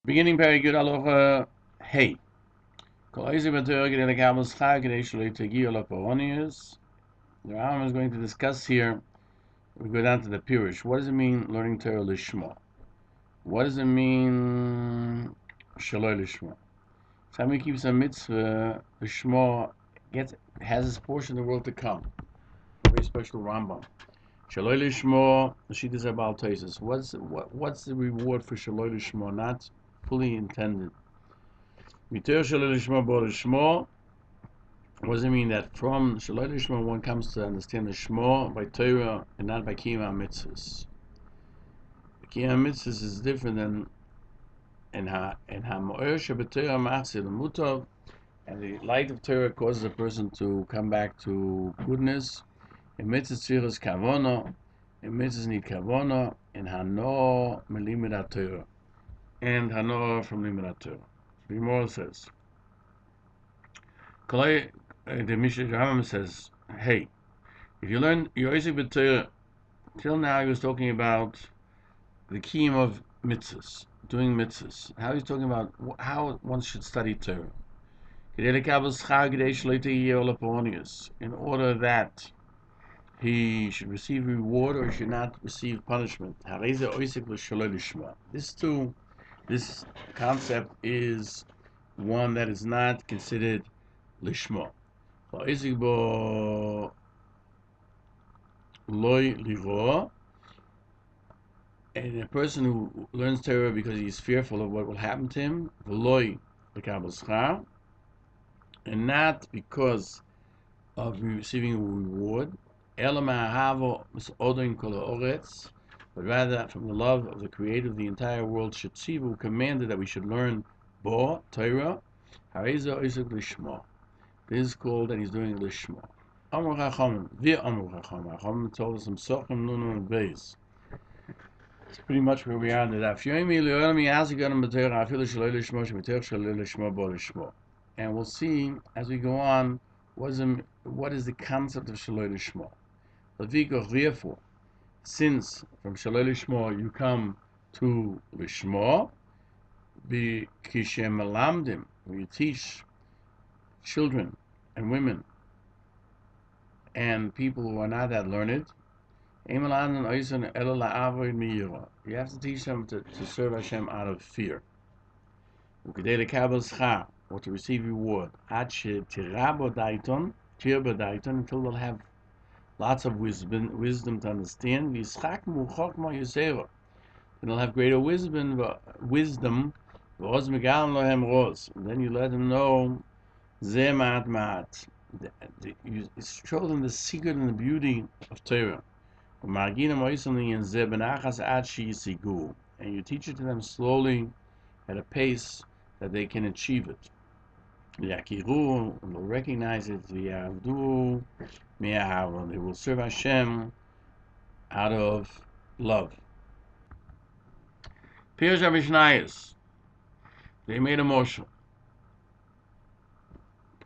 Beginning very good. Halacha. Hey. Kol oizik b'Torah gedei lekabel schar gedei shelo yitegiu laparonius. The Rambam is going to discuss here. We go down to the Peirush. What does it mean learning Torah lishma? What does it mean shelo lishma? Somebody keeps a mitzvah lishma has his portion of the world to come. Very special Rambam. Shelo lishma. The shit is about Tosis. What's the reward for shelo lishma? Not fully intended. Miter shelo lishma bo lishma. What does it mean that from shelo lishma one comes to understand the shma by Torah and not by kiyum mitzvahs? Kiyum mitzvahs is different than and ha'mo'er shebetorah machzir l'mutav, and the light of Torah causes a person to come back to goodness. In mitzvahs tzrichas kavona, in mitzvahs need kavona, and hano melimud Torah, and hano from limud Torah. The Gemara says, the Mishnah Rambam says, hey, if you learn Yoisik b'Torah, till now he was talking about the kiyum of mitzvahs, doing mitzvahs. How he's talking about how one should study Torah. In order that he should receive reward or should not receive punishment. This concept is one that is not considered lishma. And a person who learns Torah because he's fearful of what will happen to him, and not because of receiving a reward, but rather from the love of the Creator of the entire world, who commanded that we should learn Torah. This is called, and he's doing lishma. Amar Chachamim, Chachamim told us some Sochim Nun and Beis. It's pretty much where we are in the daf. And we'll see as we go on what is the concept of shelo lishma. Therefore, since from shelo lishma you come to lishma, be kishem malamdim, where you teach children and women and people who are not that learned. You have to teach them to serve Hashem out of fear. Or to receive reward. Until they'll have lots of wisdom to understand. Then they'll have greater wisdom. And then you let them know you show them the secret and the beauty of Torah. And you teach it to them slowly at a pace that they can achieve it. And they'll recognize it. They will serve Hashem out of love. Peirush HaMeir, they made a motion.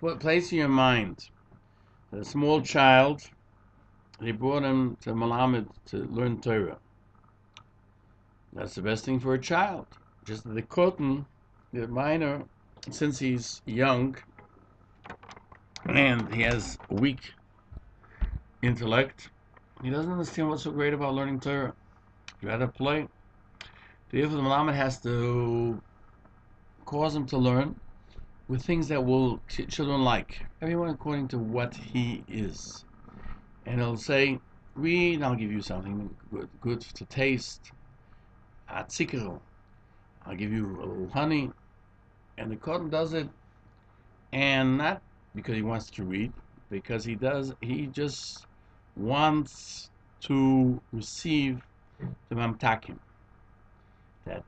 Place in your mind that a small child, they brought him to Malamed to learn Torah. That's the best thing for a child. Just the Kotan, the minor, since he's young and he has a weak intellect, he doesn't understand what's so great about learning Torah. He'd rather play. Therefore, the Malamed has to cause him to learn with things that children like. Everyone according to what he is. And he'll say, read, I'll give you something good to taste. Atzikero, I'll give you a little honey. And the Kohen does it, and not because he wants to read, because he just wants to receive the mamtakim.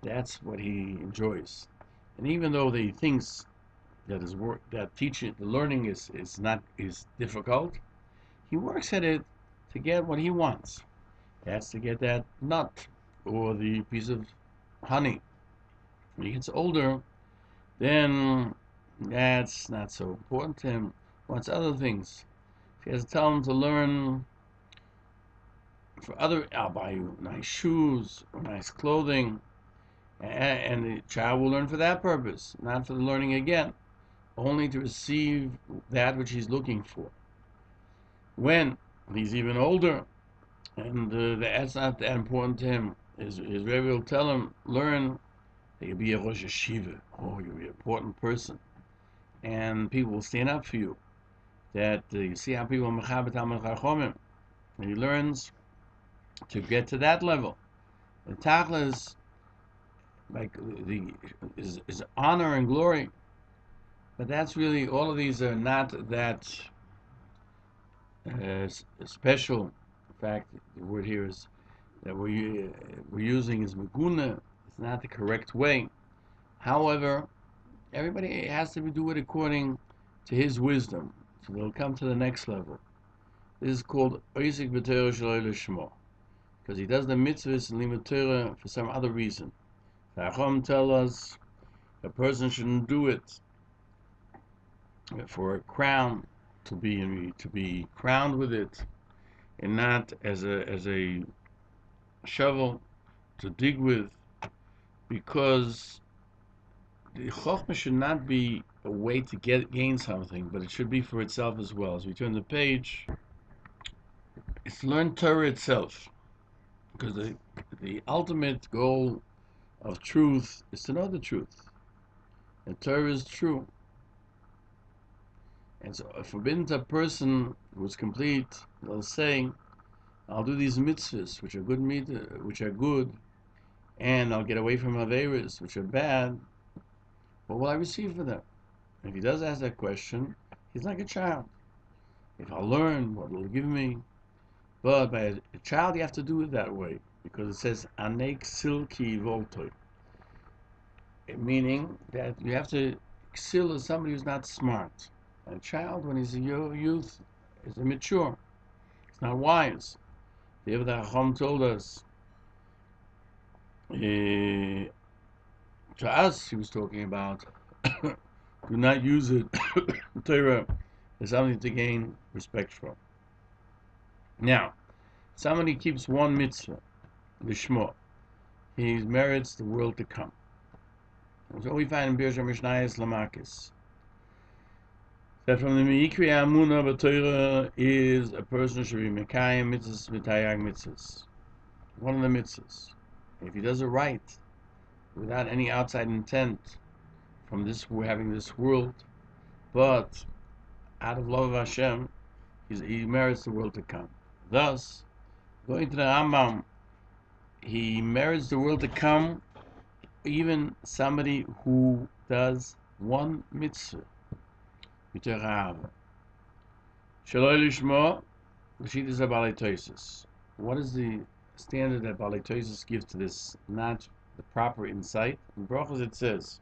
That's what he enjoys. And even though he thinks that his work, that teaching, the learning is difficult, he works at it to get what he wants. That's to get that nut or the piece of honey. When he gets older, then that's not so important to him. He wants other things. If he has to tell him to learn for other, I'll buy you nice shoes or nice clothing, And the child will learn for that purpose, not for the learning again, only to receive that which he's looking for. When he's even older, and that's not that important to him, his Rebbe will tell him, learn that you'll be a Rosh Yeshiva. Oh, you'll be an important person. And people will stand up for you. That you see how people mechabet Talmid Chachomim. And he learns to get to that level. The Tachlis, like is honor and glory. But that's really, all of these are not that special. In fact, the word here is that we're using is meguna. It's not the correct way. However, everybody has to do it according to his wisdom, so they'll come to the next level. This is called Oisik B'Torah Shelo Lishmo, because he does the mitzvahs and limud Torah for some other reason. The Chacham tell us a person shouldn't do it for a crown, to be crowned with it, and not as a shovel to dig with, because the chokhmah should not be a way to gain something, but it should be for itself as well. As we turn the page, it's learn Torah itself, because the ultimate goal of truth is to know the truth, and Torah is true. And so, forbidden to a person who is complete, they'll say, I'll do these mitzvahs, which are good, and I'll get away from averas, which are bad. What will I receive for them? If he does ask that question, he's like a child. If I learn, what will he give me? But by a child, you have to do it that way, because it says anek silki voltoi, meaning that you have to excel as somebody who's not smart. A child, when he's a youth, is immature. It's not wise. The Rebbe Chacham told us, to us, he was talking about, do not use it, Torah, as something to gain respect from. Now, somebody keeps one mitzvah, lishmo, he merits the world to come. And so we find in Peirush HaMeir Lamakis, that from the Meikri Amuna B'Torah is a person should be Mekayim mitzvahs v'tayag mitzvahs. One of the mitzvahs. If he does it right, without any outside intent from we're having this world, but out of love of Hashem, he merits the world to come. Thus, going to the Rambam, he merits the world to come, even somebody who does one mitzvah. Shelo Lishmo, L'Shitas HaBalei Tosos. What is the standard that Balei Tosos gives to this, not the proper insight? In Brachos it says,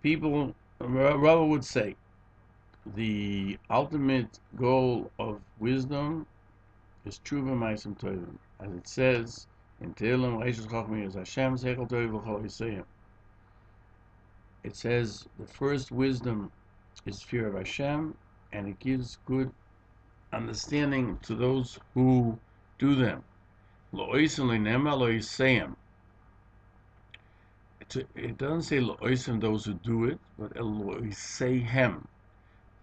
Rambam would say, the ultimate goal of wisdom is Tshuva Ma'asim Tovim. As it says in Tehillim, Reishis Chachmi is Hashem Seichel Tov L'Chol Yisayim. It says the first wisdom is fear of Hashem, and it gives good understanding to those who do them. Lo'osim l'nema lo'isayim. It doesn't say lo'osim, those who do it, but lo'isayhem,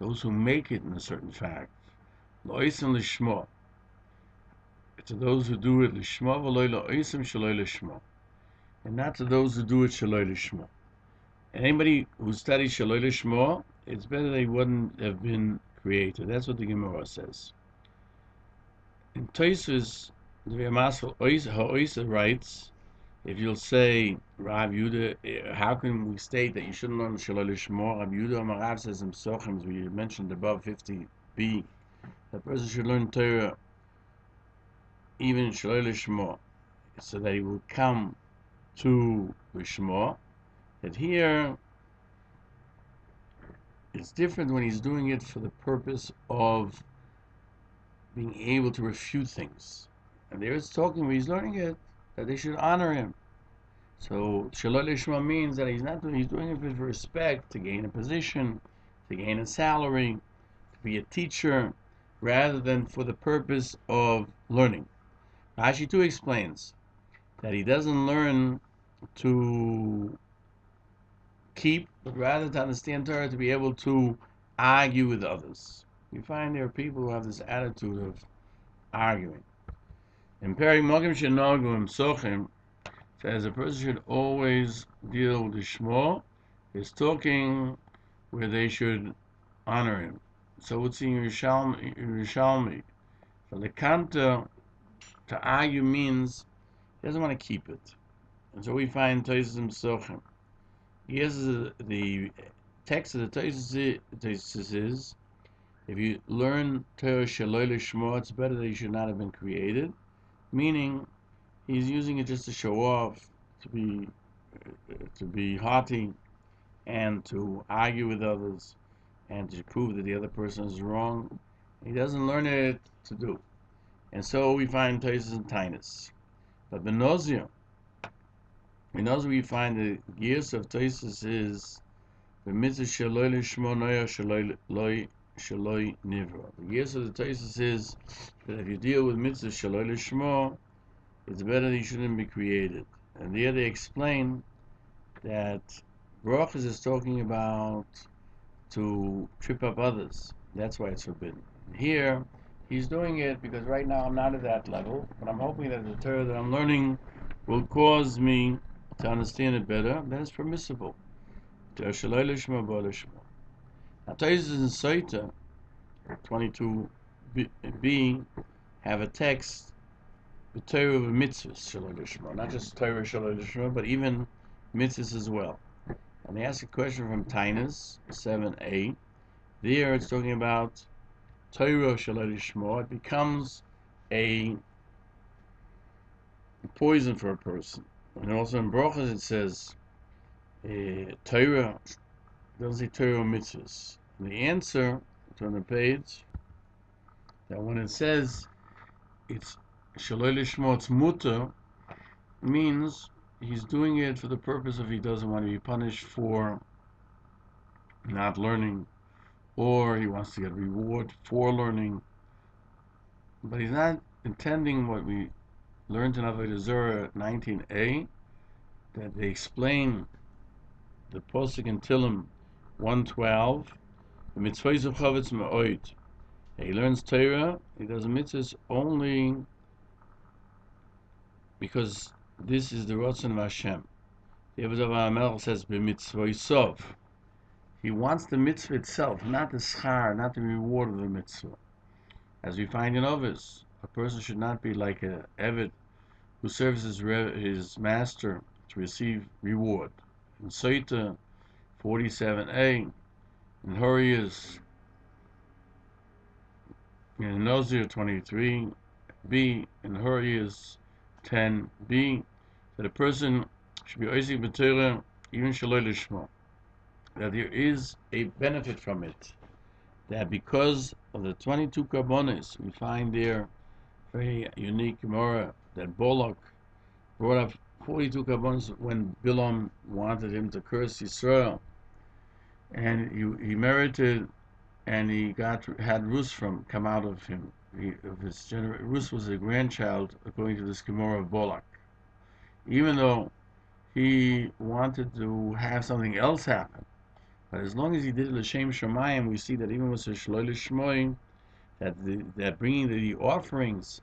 those who make it in a certain fact. Lo'osim l'shmo, to those who do it l'shmo, v'lo'i lo'osim shaloi l'shmo, and not to those who do it shaloi l'shmo. Anybody who studies shaloi l'shmo, it's better they wouldn't have been created. That's what the Gemara says. In Tosos, the V'yamasel Ha'oisa writes, if you'll say, Rav Yudah, how can we state that you shouldn't learn Shaloi Lishmo? Rav Yudah Amarav says in Psochim, as we mentioned above 50b, the person should learn Torah even Shaloi Lishmo, so that he will come to Lishmo. That here, it's different when he's doing it for the purpose of being able to refute things. And there it's talking when he's learning it, that they should honor him. So Shaloi Lishma means that he's doing it with respect, to gain a position, to gain a salary, to be a teacher, rather than for the purpose of learning. Rashi too explains that he doesn't learn to keep, but rather to understand Torah, to be able to argue with others. You find there are people who have this attitude of arguing. In Peri Mogim Shenogum Sochim says a person should always deal with the Shmo, is talking where they should honor him. So it's in Yerushalmi. For the Kanta, to argue means he doesn't want to keep it. And so we find Tosis Sochim. Here's the text of the Tosis is, if you learn Torah Shaloi Lishmo, it's better that you should not have been created. Meaning, he's using it just to show off, to be haughty, and to argue with others, and to prove that the other person is wrong. He doesn't learn it to do. And so we find Tosis and Tainus. But Benozia, we find the gears of Tosis is the mitzvah Shaloi Lishmo Noya Shaloi Nivra. The gears of the Tosis is that if you deal with mitzvah Shaloi Lishmo, it's better that you shouldn't be created. And there they explain that brachas is talking about to trip up others. That's why it's forbidden. Here, he's doing it because right now I'm not at that level, but I'm hoping that the Torah that I'm learning will cause me to understand it better. Then it's permissible. Now, Taisus and Saita, 22b, have a text, the Torah of mitzvahs, not just Torah Shaloi Lishma, but even mitzvahs as well. And they ask a question from Tainus 7a. There it's talking about Torah Shaloi Lishma. It becomes a poison for a person. And also in Brochas it says Torah, doesn't say Torah mitzvahs. And the answer, it's on the page, that when it says it's Shaloi Lishma, it's mutter, means he's doing it for the purpose of he doesn't want to be punished for not learning, or he wants to get reward for learning, but he's not intending what we learned in Avodah Zarah 19a, that they explain the Posuk in Tillim 112, the mitzvahs of Chavetz Ma'od. He learns Torah, he does mitzvahs only because this is the Ratzon of Hashem. The Avodah HaMelech says, b'mitzvosov. He wants the mitzvah itself, not the schar, not the reward of the mitzvah. As we find in Ovis, a person should not be like a Eved who serves his master to receive reward. In Soita 47a, in Horius, in Nozir 23b, in Horius 10b, that a person should be oisik b'Torah even Shaloi Lishma, that there is a benefit from it, that because of the 22 karbonis, we find there very unique Gemara that Bolak brought up 42 karbonis when Bilam wanted him to curse Yisrael, and he merited, and he had Rus come out of him. Rus was a grandchild, according to this Gemara of Bolak. Even though he wanted to have something else happen, but as long as he did it l'shem shamayim, we see that even with the Shaloi Lishmoim, that bringing the offerings,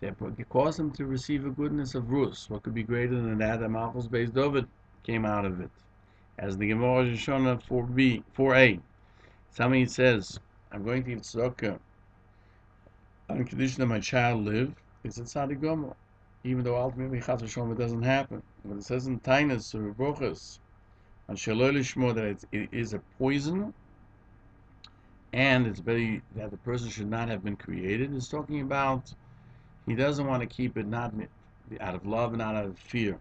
that caused him to receive a goodness of Rus. What could be greater than that? That Malchus Beis David came out of it. As the Gemara Shona 4a, somebody says, I'm going to give tzedakah on condition that my child live, it's a tzaddik gomer, even though ultimately Chas v'Shalom it doesn't happen. But it says in Tainus or Brochas on Shaloi Lishmo that it is a poison, and it's better that the person should not have been created. It's talking about he doesn't want to keep it not out of love and not out of fear,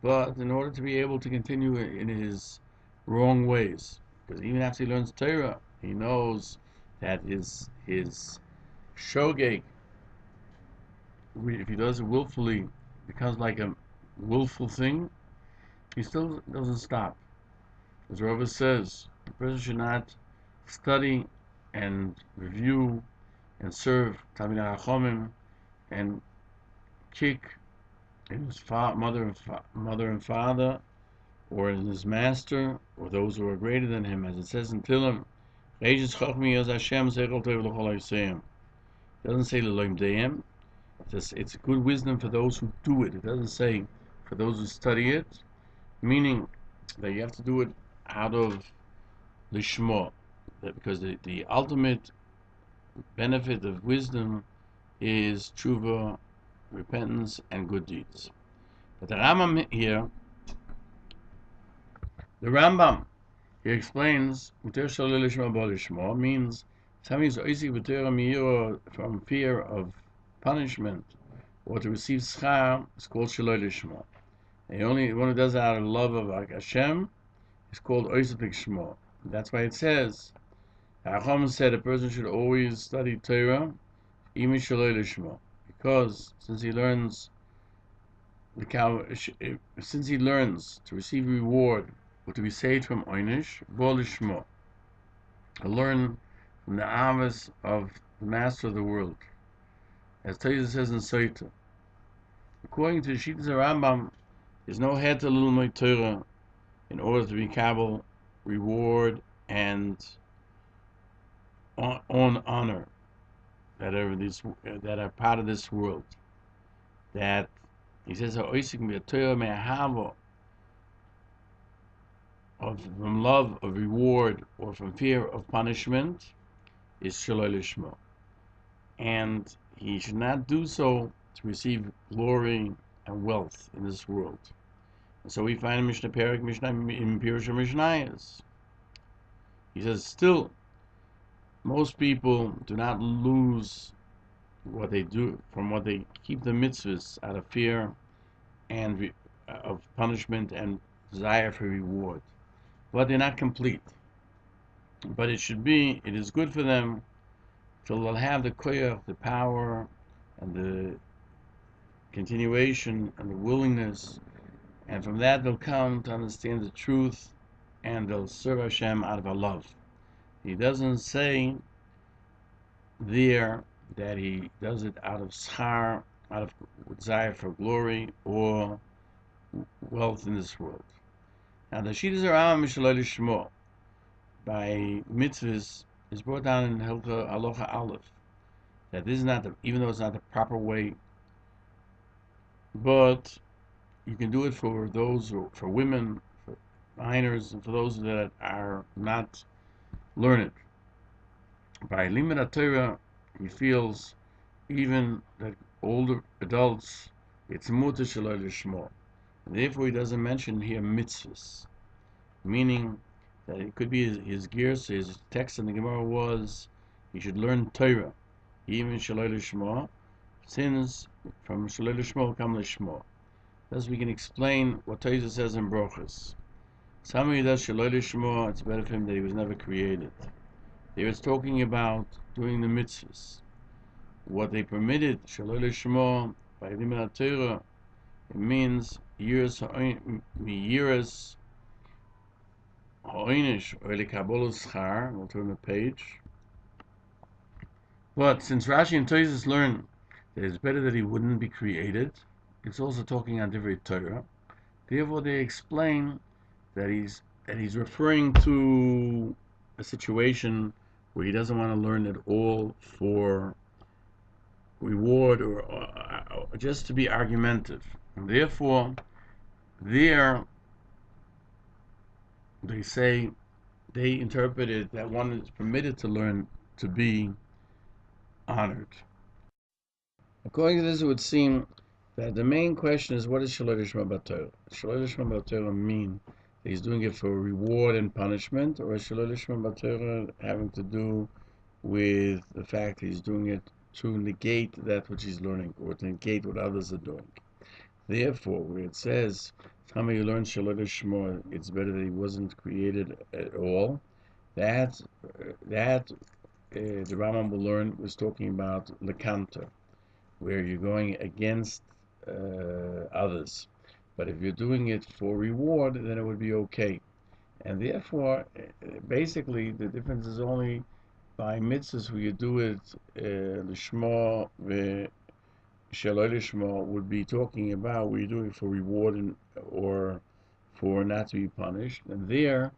but in order to be able to continue in his wrong ways. Because even after he learns Torah, he knows that his shogeg, if he does it willfully, becomes like a willful thing. He still doesn't stop. As Rava says, the person should not study and review and serve Talmidei Chachamim and kick in his mother and father, or in his master, or those who are greater than him, as it says in Tillim. It doesn't say l'loim deim. It's good wisdom for those who do it. It doesn't say for those who study it, meaning that you have to do it out of lishma, because the ultimate benefit of wisdom is tshuva, repentance, and good deeds. But the Rambam, he explains, means somebody is oisik from fear of punishment or to receive schar is called shaloi lishma. And only one who does it out of love of Hashem is called oisik lishma. That's why it says, Chacham said a person should always study Torah, even shaloi lishma, because since he learns to receive reward or to be saved from Oynish, Bo Lishmo, to learn from the Avos of the Master of the world. As Torah says in Saita, according to the Shittas of Rambam, there's no head to Lilmod Torah in order to be Kabul, reward, and on honor that are part of this world. That he says, from love of reward or from fear of punishment is shaloi lishma, and he should not do so to receive glory and wealth in this world. And so we find in Mishnah Perik, Mishnah in Peirush HaMeir, he says, still, most people do not lose what they do from what they keep the mitzvahs out of fear and of punishment and desire for reward. But they're not complete. But it is good for them till they'll have the koyach, the power, and the continuation, and the willingness, and from that they'll come to understand the truth, and they'll serve Hashem out of a love. He doesn't say there that he does it out of schar, out of desire for glory or wealth in this world. Now the Shittas of Rambam Mishaloi Lishmo by mitzvahs is brought down in Halacha Aleph that this is not even though it's not the proper way, but you can do it for for women, for minors, and for those that are not learned. By limud Torah, he feels even that older adults, it's mutar shaloi lishmo. Therefore, he doesn't mention here mitzvahs, meaning that it could be his gears. His text in the Gemara was he should learn Torah, even shaloi lishmo, since from shaloi lishmo come lishmo. Thus, we can explain what Torah says in Brochus. Somebody does shaloi lishmo, it's better for him that he was never created. There it's talking about doing the mitzvahs. What they permitted, shaloi lishmo, by limud Torah, it means years ha'oinish or lekabol schar. We'll turn the page. But since Rashi and Tosfos learn that it's better that he wouldn't be created, it's also talking on divrei Torah. Therefore, they explain that he's referring to a situation where he doesn't want to learn at all for reward or just to be argumentative. And therefore, there they interpreted that one is permitted to learn to be honored. According to this, it would seem that the main question is, what is shaloi lishma b'Torah? Shaloi lishma b'Torah mean that he's doing it for reward and punishment, or is shaloi lishma b'Torah having to do with the fact that he's doing it to negate that which he's learning, or to negate what others are doing? Therefore, where it says, somebody who learns shaloi lishma, it's better that he wasn't created at all, that the Rambam will learn was talking about lekanta, where you're going against others. But if you're doing it for reward, then it would be okay. And therefore, basically, the difference is only by mitzvahs where you do it lishma Shaloi Lishma would be talking about what you're doing for reward or for not to be punished. And there,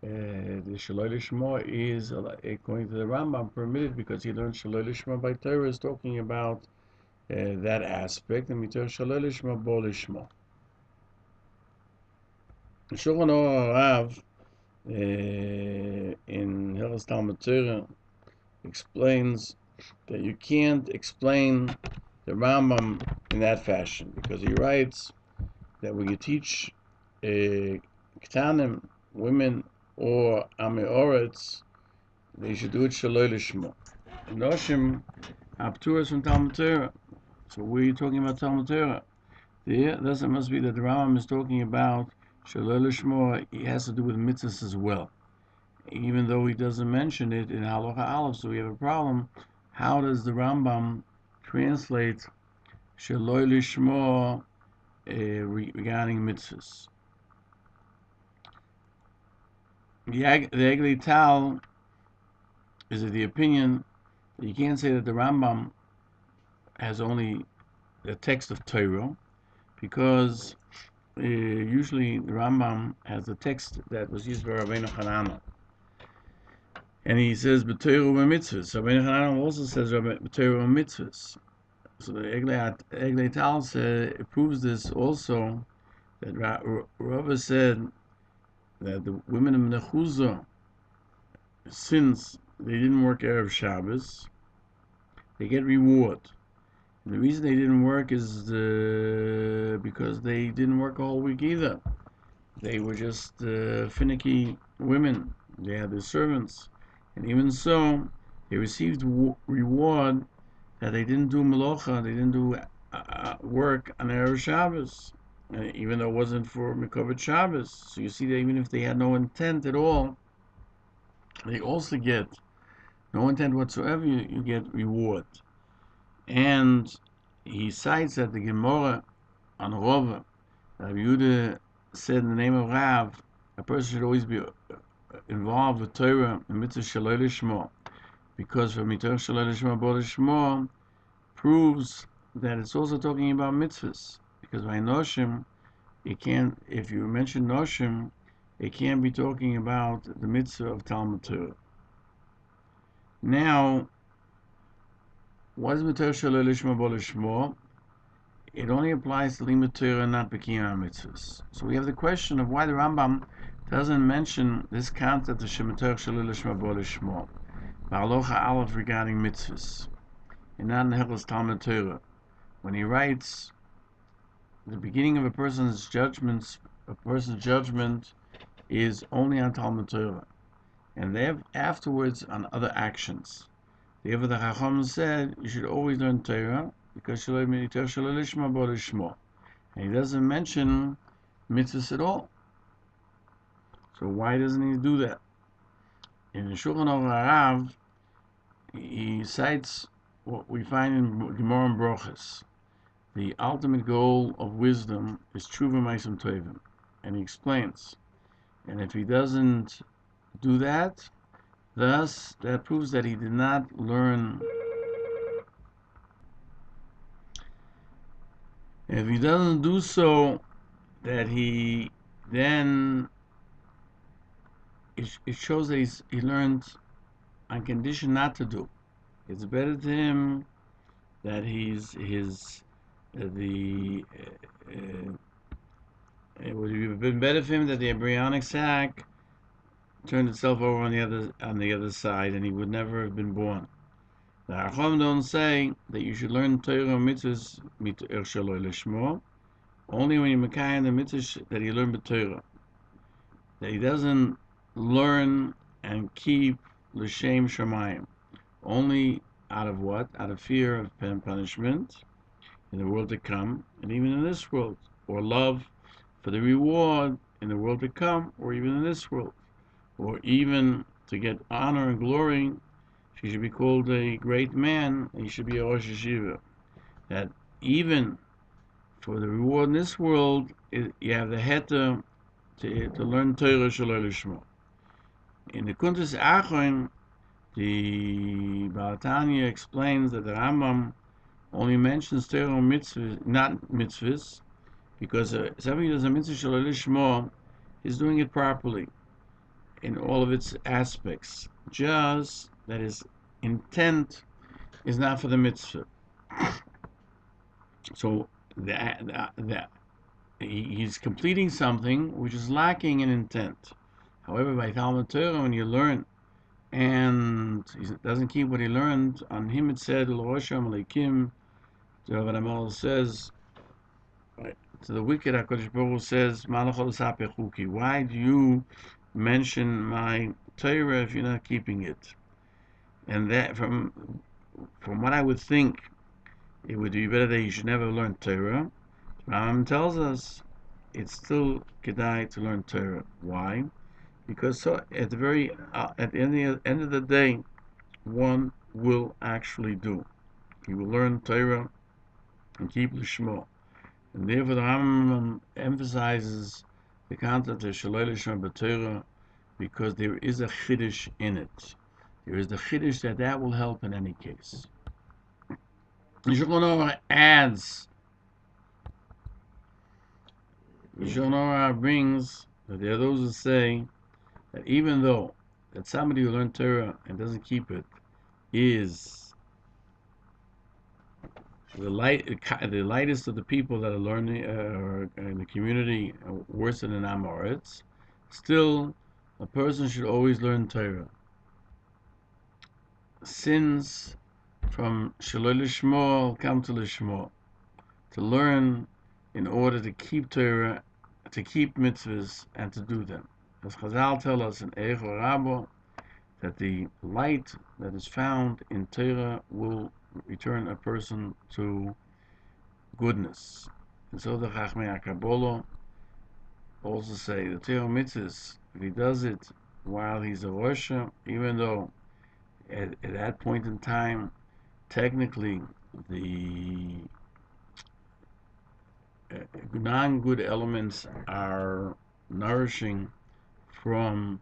the Shaloi Lishma is, according to the Rambam, permitted because he learned Shaloi Lishma by Torah, is talking about that aspect. And Mitor Shaloi Lishma Bo Lishma. Shulchan Aruch Rav in Hilchos Talmud explains that you can't explain the Rambam in that fashion because he writes that when you teach Ketanim, women, or Ameoretz, they should do it Shaloi Lishma. Noshim Apturas from Talmud Torah. So where are you talking about Talmud Torah? There, thus it must be that the Rambam is talking about Shaloi Lishma. It has to do with mitzvahs as well, even though he doesn't mention it in Halacha Aleph. So we have a problem. How does the Rambam translate Shaloi Lishma regarding mitzvahs? The Eglei Tal is of the opinion that you can't say that the Rambam has only the text of Torah, because usually the Rambam has the text that was used by Rabbeinu Hananel, and he says b'Torah u'mitzvahs. Rabbeinu Hananel also says b'Torah u'mitzvahs. So the Eglei Tal proves this also, that Rava said that the women of Mechuzah, since they didn't work Erev Shabbos, they get reward. And the reason they didn't work is because they didn't work a whole week either. They were just finicky women. They had their servants. And even so, they received reward that they didn't do melacha, they didn't do work on Erev Shabbos, even though it wasn't for Mekovet Shabbos. So you see that even if they had no intent at all, they also get no intent whatsoever, you get reward. And he cites that the Gemara on Rova, Rav Yehuda said in the name of Rav, a person should always be involved with Torah and mitzvah Shaloi Lishma, because for mitzvah Shaloi Lishma Bo Lishma proves that it's also talking about mitzvahs. Because by Noshim, it can't, if you mention Noshim, it can't be talking about the mitzvah of Talmud Torah. Now, what is mitzvah Shaloi Lishma Bo Lishma? It only applies to Limud Torah, not B'kiyam mitzvahs. So we have the question of why the Rambam doesn't mention this concept of Shemitzvah Shaloi Lishma Bo Lishma, Halacha Aleph regarding mitzvahs, and not in Hilchos Talmud Torah. When he writes, the beginning of a person's judgment is only on Talmud Torah, and then afterwards on other actions. Therefore, the Chacham said you should always learn Torah, because Shaloi Lishma Bo Lishma, and he doesn't mention mitzvahs at all. So why doesn't he do that? In the Shulchan Aruch Rav, he cites what we find in Gemara and Brochus. The ultimate goal of wisdom is Tshuva Ma'asim Tovim, and he explains. And if he doesn't do that, thus that proves that he did not learn. If he doesn't do so, that he then it shows that he learned on condition not to do. It's better to him that it would have been better for him that the embryonic sac turned itself over on the other side, and he would never have been born. The Chacham don't say that you should learn Torah and mitzvahs Shaloi Lishma only when you mekayim the mitzvahs that you learn b'Torah. That he doesn't learn and keep l'shem shamayim, only out of what? Out of fear of punishment in the world to come, and even in this world, or love for the reward in the world to come, or even in this world, or even to get honor and glory. He should be called a great man, and he should be a Rosh Yeshiva. That even for the reward in this world, you have the heter to learn Torah Shaloi Lishma. In the Kuntres Achon, the Baal Tanya explains that the Rambam only mentions Torah mitzvahs, not mitzvahs, because somebody who does a mitzvah shaloi lishmo is doing it properly in all of its aspects. Just that his intent is not for the mitzvah. So he's completing something which is lacking in intent. However, by Talmud Torah, when you learn and he doesn't keep what he learned, on him it said, L'Rosham Aleikim, the Rambam says, to the wicked, HaKadosh Baruch Hu says, why do you mention my Torah if you're not keeping it? And that, from what I would think, it would be better that you should never learn Torah. Rambam tells us it's still kedai to learn Torah. Why? Because so at the end of the day, one will actually do. He will learn Torah and keep Lishmo. And therefore the Rambam emphasizes the concept of Shaloi Lishmo b'Torah because there is a chiddush in it. There is the chiddush that will help in any case. Shulchan Aruch adds, Shulchan Aruch brings that there are those who say that even though that somebody who learned Torah and doesn't keep it is the lightest of the people that are learning in the community, worse than an Amoritz, still a person should always learn Torah. Sins from Shaloi Lishmo come to Lishmo, to learn in order to keep Torah, to keep mitzvahs, and to do them. As Chazal tell us in Eich Rabo, that the light that is found in Torah will return a person to goodness. And so the Chachmei HaKabbalah also say the Torah mitzvahs, if he does it while he's a Rosha, even though at that point in time, technically the non-good elements are nourishing from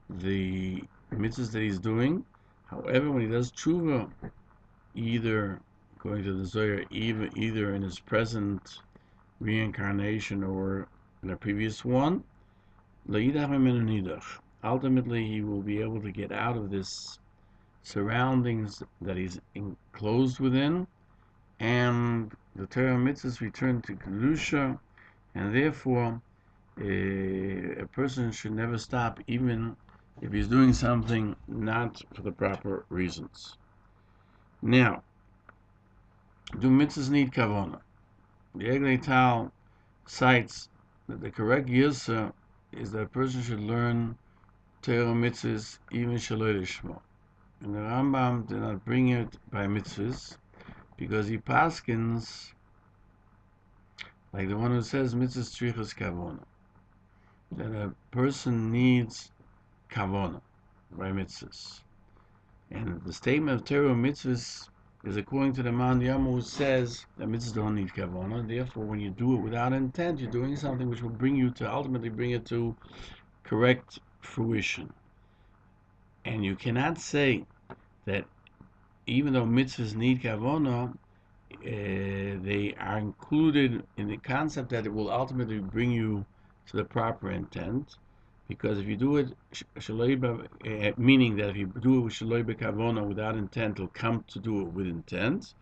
the mitzvahs that he's doing. However, when he does tshuva, either according to the Zohar, either in his present reincarnation or in a previous one, ultimately he will be able to get out of this surroundings that he's enclosed within, and the Torah mitzvahs return to Kedusha, and therefore a person should never stop, even if he's doing something not for the proper reasons. Now, do mitzvahs need kavanah? The Eglei Tal cites that the correct yirsa is that a person should learn Torah mitzvahs even shaloi lishmo. And the Rambam did not bring it by mitzvahs because he paskins like the one who says mitzvahs tzrichas kavanah, that a person needs kavanah by mitzvahs. And the statement of Torah mitzvahs is according to the Man Yama, who says that mitzvahs don't need kavanah. Therefore, when you do it without intent, you're doing something which will ultimately bring it to correct fruition. And you cannot say that even though mitzvahs need kavanah, they are included in the concept that it will ultimately bring you to the proper intent. Because if you do it, meaning that if you do it with shaloi b'kavona without intent, you'll come to do it with intent.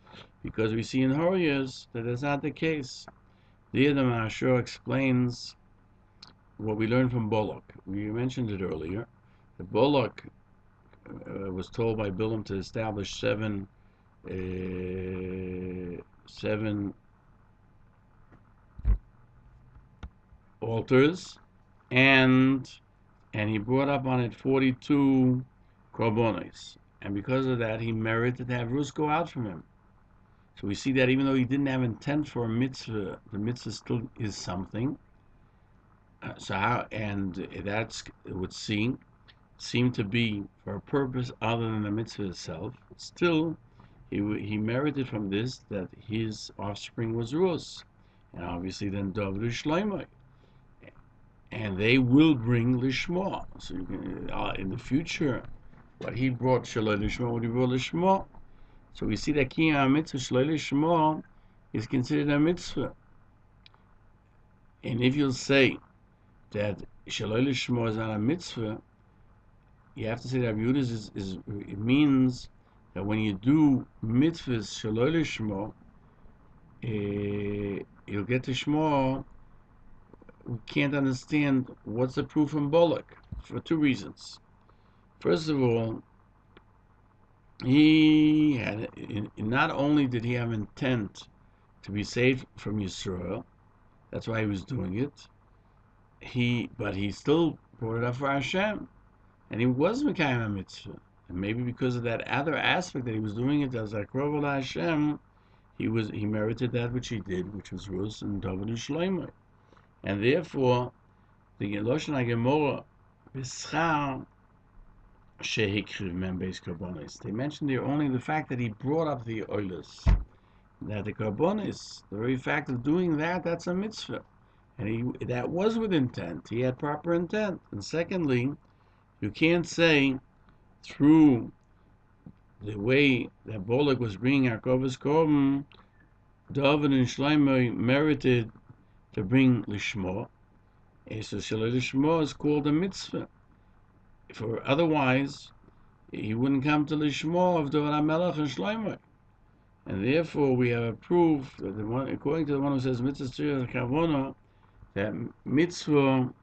Because we see in Horiyas that that's not the case. The Adam Ashur explains what we learned from Bolok. We mentioned it earlier. The Bolok was told by Bilam to establish seven altars, and he brought up on it 42 korbanos, and because of that he merited to have rus go out from him. So we see that even though he didn't have intent for a mitzvah, the mitzvah still is something. That's, it would seem to be for a purpose other than the mitzvah itself. Still, he merited from this that his offspring was rus, and obviously then David Shloimeh, and they will bring lishma. So you can, in the future, what he brought shaloi lishma, what he brought lishma. So we see that Kiyam mitzvah Shloi Lishmo is considered a mitzvah. And if you'll say that Shloi Lishmo is not a mitzvah, you have to say that Yehuda it means that when you do mitzvahs Shloi Lishmo, you'll get to Shmo. We can't understand what's the proof from Bolak for two reasons. First of all, he had not only did he have intent to be saved from Yisrael, that's why he was doing it. But he still brought it up for Hashem, and he was Mekayim a mitzvah. And maybe because of that other aspect that he was doing it as Akrov Hashem, he merited that which he did, which was Rus and David and Shlomo. And therefore, the Lashon HaGemorah, B'schar Shehikriv Men Beis Karbonis. They mentioned there only the fact that he brought up the oilers. That the Karbonis, the very fact of doing that, that's a mitzvah. And that was with intent. He had proper intent. And secondly, you can't say through the way that Bolak was bringing Akovas Korban, David and Shlomo merited to bring Lishmo. So Shalom Lishmo is called a mitzvah. For otherwise, he wouldn't come to Lishmo of David HaMelech and Shlomo. And therefore, we have a proof that according to the one who says mitzvah tzriya kavona, that mitzvah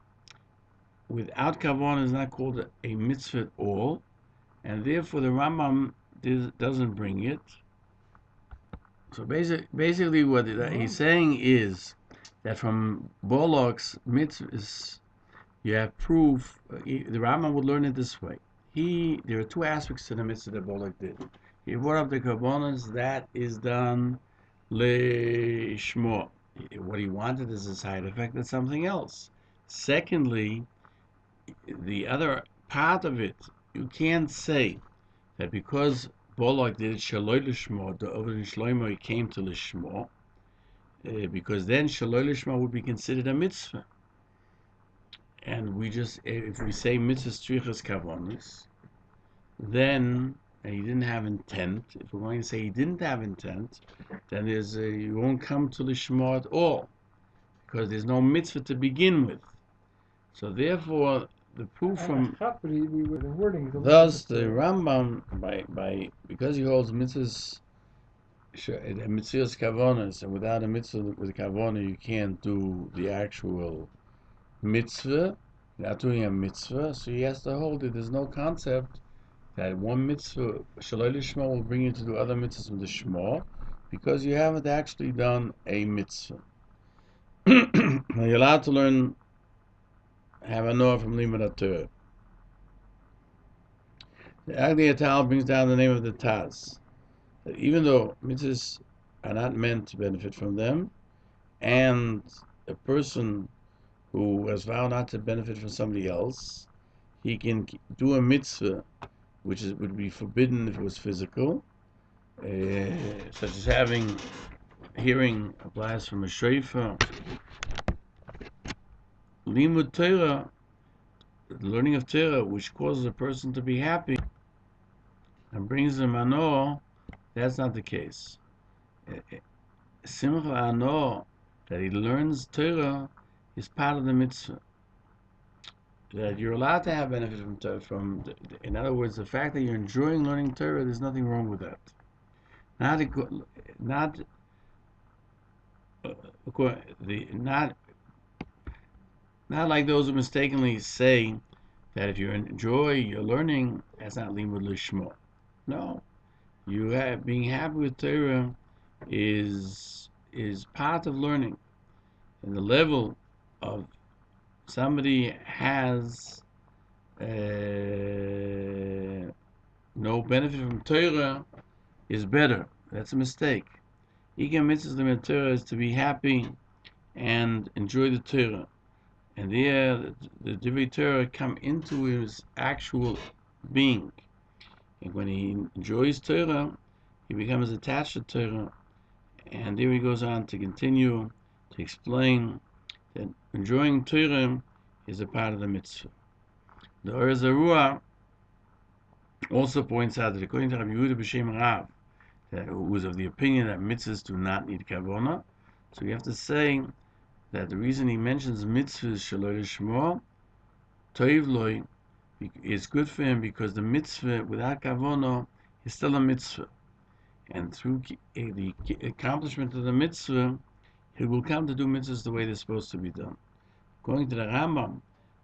without kavona is not called a mitzvah at all, and therefore the Rambam doesn't bring it. So basically what he's saying is that from Bolak's mitzvahs, you have proof. The Rambam would learn it this way. There are two aspects to the mitzvah that Bolak did. He brought up the karbonos, that is done lishmo. What he wanted is a side effect of something else. Secondly, the other part of it, you can't say that because Bolak did it shaloi lishmo, the over shloimo he came to lishmo, because then shaloi lishmo would be considered a mitzvah. And if we say mitzvah strichas kavonis, then he didn't have intent. If we're going to say he didn't have intent, then you won't come to lishmo at all, because there's no mitzvah to begin with. So therefore, the proof from thus the Rambam because he holds mitzvahs kavonas, and without a mitzvah with kavona you can't do the actual mitzvah. Without doing a mitzvah, so he has to hold it. There's no concept that one mitzvah shaloi lishmo will bring you to do other mitzvahs with the shmo, because you haven't actually done a mitzvah. Now you're allowed to have a noah from Limud HaTorah. The Agni Atal brings down the name of the Taz, that even though mitzvahs are not meant to benefit from them, and a person who has vowed not to benefit from somebody else, he can do a mitzvah which would be forbidden if it was physical, such as hearing a blast from a shofar. Limud Torah, the learning of Torah, which causes a person to be happy and brings them ano, that's not the case. Simcha ano, that he learns Torah, is part of the mitzvah. That you're allowed to have benefit from Torah. In other words, the fact that you're enjoying learning Torah, there's nothing wrong with that. Not like those who mistakenly say that if you enjoy your learning, that's not limud lishmo. No, being happy with Torah is part of learning. And the level of somebody has no benefit from Torah is better. That's a mistake. Ikar mitzvahs limud Torah is to be happy and enjoy the Torah. And there, the Divrei Torah come into his actual being. And when he enjoys Torah, he becomes attached to Torah. And there he goes on to continue to explain that enjoying Torah is a part of the mitzvah. The Or Zarua also points out that according to Rabbi Yehuda b'Shem Rav, who was of the opinion that mitzvahs do not need kavona. So you have to say that the reason he mentions mitzvahs shaloi lishmo toiv loy, it's good for him because the mitzvah without kavona is still a mitzvah, and through the accomplishment of the mitzvah, he will come to do mitzvahs the way they're supposed to be done. According to the Rambam,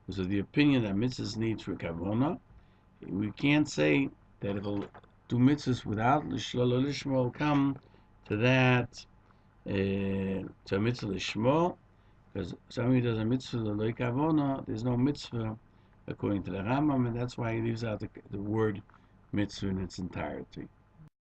who's of the opinion that mitzvahs need for kavona, we can't say that if he'll do mitzvahs without l'shlo lishmo, will come to that to a mitzvah lishmo, because somebody does a mitzvah l'lo kavona, there's no mitzvah according to the Rambam, and that's why he leaves out the word mitzvah in its entirety.